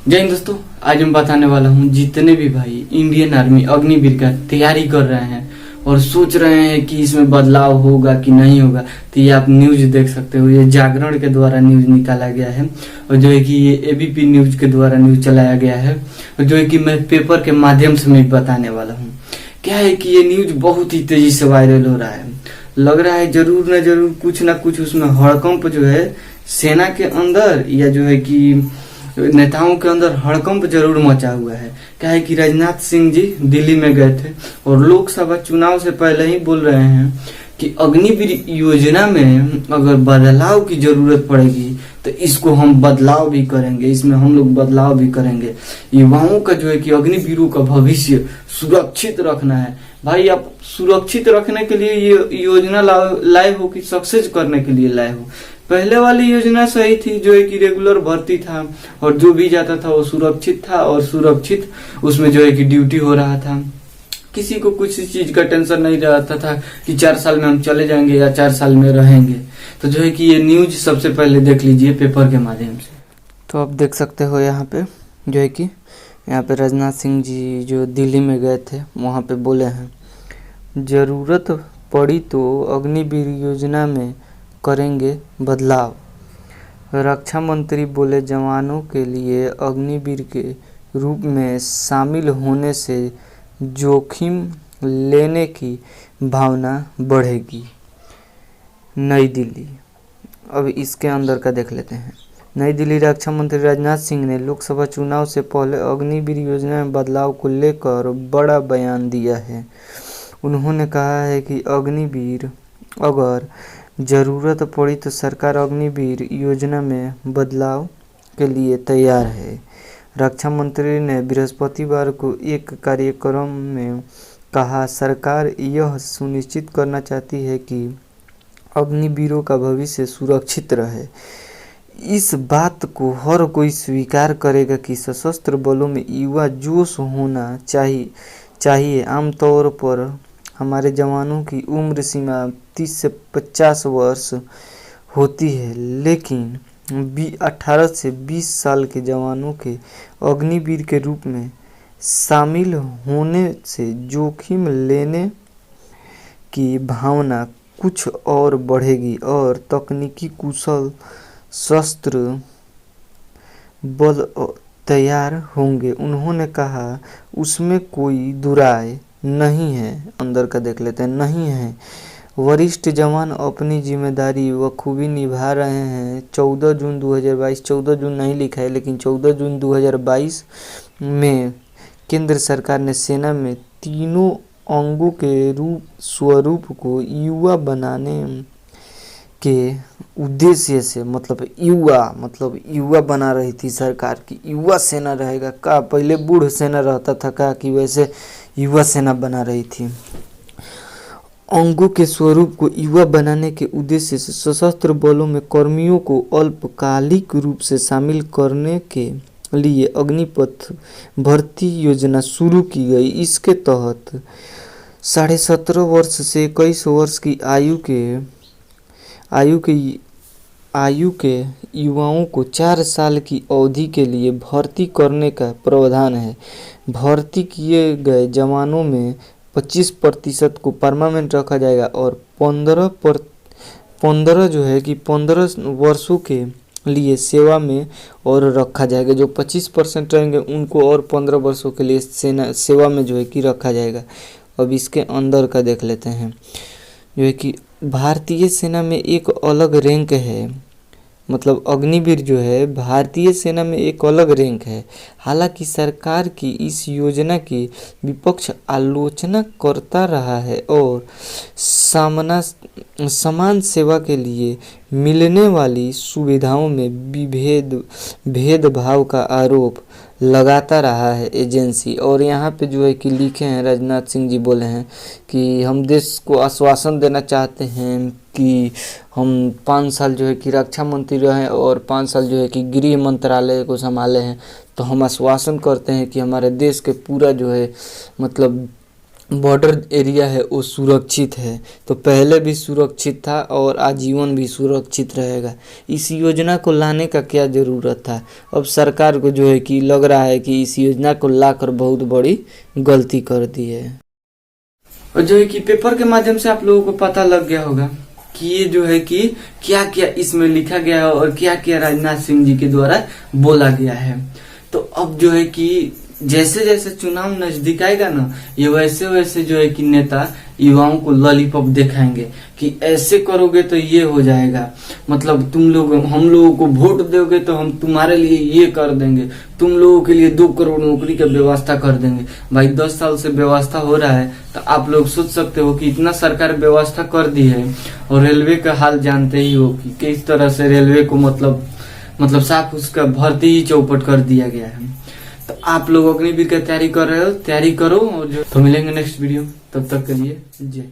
जय हिंद दोस्तों। आज मैं बताने वाला हूँ जितने भी भाई इंडियन आर्मी अग्निवीर का तैयारी कर रहे हैं और सोच रहे हैं कि इसमें बदलाव होगा कि नहीं होगा, तो ये आप न्यूज देख सकते हो। ये जागरण के द्वारा न्यूज निकाला गया है और जो है कि ये एबीपी न्यूज के द्वारा न्यूज चलाया गया है और जो है कि मैं पेपर के माध्यम से मैं बताने वाला हूँ। क्या है कि ये न्यूज बहुत ही तेजी से वायरल हो रहा है। लग रहा है जरूर न कुछ उसमें हड़कंप जो है सेना के अंदर या जो है कि नेताओं के अंदर हड़कंप जरूर मचा हुआ है। क्या है कि राजनाथ सिंह जी दिल्ली में गए थे और लोकसभा चुनाव से पहले ही बोल रहे हैं कि अग्निवीर योजना में अगर बदलाव की जरूरत पड़ेगी तो इसको हम बदलाव भी करेंगे, इसमें हम लोग बदलाव भी करेंगे। युवाओं का जो है कि अग्निवीरों का भविष्य सुरक्षित रखना है। भाई आप सुरक्षित रखने के लिए ये योजना लाए हो कि सक्सेस करने के लिए लाए हो? पहले वाली योजना सही थी, जो है कि रेगुलर भर्ती था और जो भी जाता था वो सुरक्षित था और सुरक्षित उसमें जो है कि ड्यूटी हो रहा था। किसी को कुछ चीज का टेंशन नहीं रहता था कि 4 साल में हम चले जाएंगे या 4 साल में रहेंगे। तो जो है कि ये न्यूज सबसे पहले देख लीजिए पेपर के माध्यम से। तो आप देख सकते हो यहाँ पे जो है कि यहाँ पे राजनाथ सिंह जी जो दिल्ली में गए थे वहाँ पे बोले हैं जरूरत पड़ी तो अग्निवीर योजना में करेंगे बदलाव। रक्षा मंत्री बोले जवानों के लिए अग्निवीर के रूप में शामिल होने से जोखिम लेने की भावना बढ़ेगी। नई दिल्ली, अब इसके अंदर का देख लेते हैं। नई दिल्ली, रक्षा मंत्री राजनाथ सिंह ने लोकसभा चुनाव से पहले अग्निवीर योजना में बदलाव को लेकर बड़ा बयान दिया है। उन्होंने कहा है कि अग्निवीर अगर जरूरत पड़ी तो सरकार अग्निवीर योजना में बदलाव के लिए तैयार है। रक्षा मंत्री ने बृहस्पतिवार को एक कार्यक्रम में कहा, सरकार यह सुनिश्चित करना चाहती है कि अग्निवीरों का भविष्य सुरक्षित रहे। इस बात को हर कोई स्वीकार करेगा कि सशस्त्र बलों में युवा जोश होना चाहिए। आमतौर पर हमारे जवानों की उम्र सीमा 30 से 50 वर्ष होती है, लेकिन 18 से 20 साल के जवानों के अग्निवीर के रूप में शामिल होने से जोखिम लेने की भावना कुछ और बढ़ेगी और तकनीकी कुशल शस्त्र बल तैयार होंगे। उन्होंने कहा उसमें कोई दुराय नहीं है। अंदर का देख लेते हैं। नहीं है, वरिष्ठ जवान अपनी जिम्मेदारी बखूबी निभा रहे हैं। 14 जून 2022, 14 जून नहीं लिखा है लेकिन 14 जून 2022 में केंद्र सरकार ने सेना में तीनों अंगों के स्वरूप को युवा बनाने के उद्देश्य से मतलब युवा बना रही थी सरकार की। युवा सेना रहेगा का? पहले बूढ़ सेना रहता था का कि वैसे युवा सेना बना रही थी। अंगों के स्वरूप को युवा बनाने के उद्देश्य से सशस्त्र बलों में कर्मियों को अल्पकालिक रूप से शामिल करने के लिए अग्निपथ भर्ती योजना शुरू की गई। इसके तहत 17.5 वर्ष से 21 वर्ष की आयु के युवाओं को 4 साल की अवधि के लिए भर्ती करने का प्रावधान है। भर्ती किए गए जवानों में 25% को परमानेंट रखा जाएगा और 15 वर्षों के लिए सेवा में और रखा जाएगा। जो 25% रहेंगे उनको और 15 वर्षों के लिए सेवा में जो है कि रखा जाएगा। अब इसके अंदर का देख लेते हैं। जो है कि भारतीय सेना में एक अलग रैंक है, मतलब अग्निवीर जो है भारतीय सेना में एक अलग रैंक है। हालांकि सरकार की इस योजना की विपक्ष आलोचना करता रहा है और समान सेवा के लिए मिलने वाली सुविधाओं में भेदभाव का आरोप लगाता रहा है एजेंसी। और यहाँ पे जो है कि लिखे हैं राजनाथ सिंह जी बोले हैं कि हम देश को आश्वासन देना चाहते हैं कि हम 5 साल जो है कि रक्षा मंत्री रहे और 5 साल जो है कि गृह मंत्रालय को संभाले हैं। तो हम आश्वासन करते हैं कि हमारे देश के पूरा जो है मतलब बॉर्डर एरिया है वो सुरक्षित है। तो पहले भी सुरक्षित था और आजीवन भी सुरक्षित रहेगा। इस योजना को लाने का क्या ज़रूरत था? अब सरकार को जो है कि लग रहा है कि इस योजना को लाकर बहुत बड़ी गलती कर दी है। और जो है कि पेपर के माध्यम से आप लोगों को पता लग गया होगा कि ये जो है कि क्या क्या इसमें लिखा गया है और क्या क्या राजनाथ सिंह जी के द्वारा बोला गया है। तो अब जो है कि जैसे जैसे चुनाव नजदीक आएगा ना, ये वैसे वैसे जो है कि नेता युवाओं को लॉलीपॉप दिखाएंगे कि ऐसे करोगे तो ये हो जाएगा, मतलब तुम लोग हम लोगों को वोट दोगे तो हम तुम्हारे लिए ये कर देंगे, तुम लोगों के लिए 2 करोड़ नौकरी का व्यवस्था कर देंगे। भाई 10 साल से व्यवस्था हो रहा है, तो आप लोग सोच सकते हो कि इतना सरकार व्यवस्था कर दी है। और रेलवे का हाल जानते ही हो कि किस तरह से रेलवे को मतलब साफ उसका भर्ती ही चौपट कर दिया गया है। तो आप लोग अग्निवीर का तैयारी कर रहे हो, तैयारी करो। और जो तो मिलेंगे नेक्स्ट वीडियो, तब तक के लिए जय।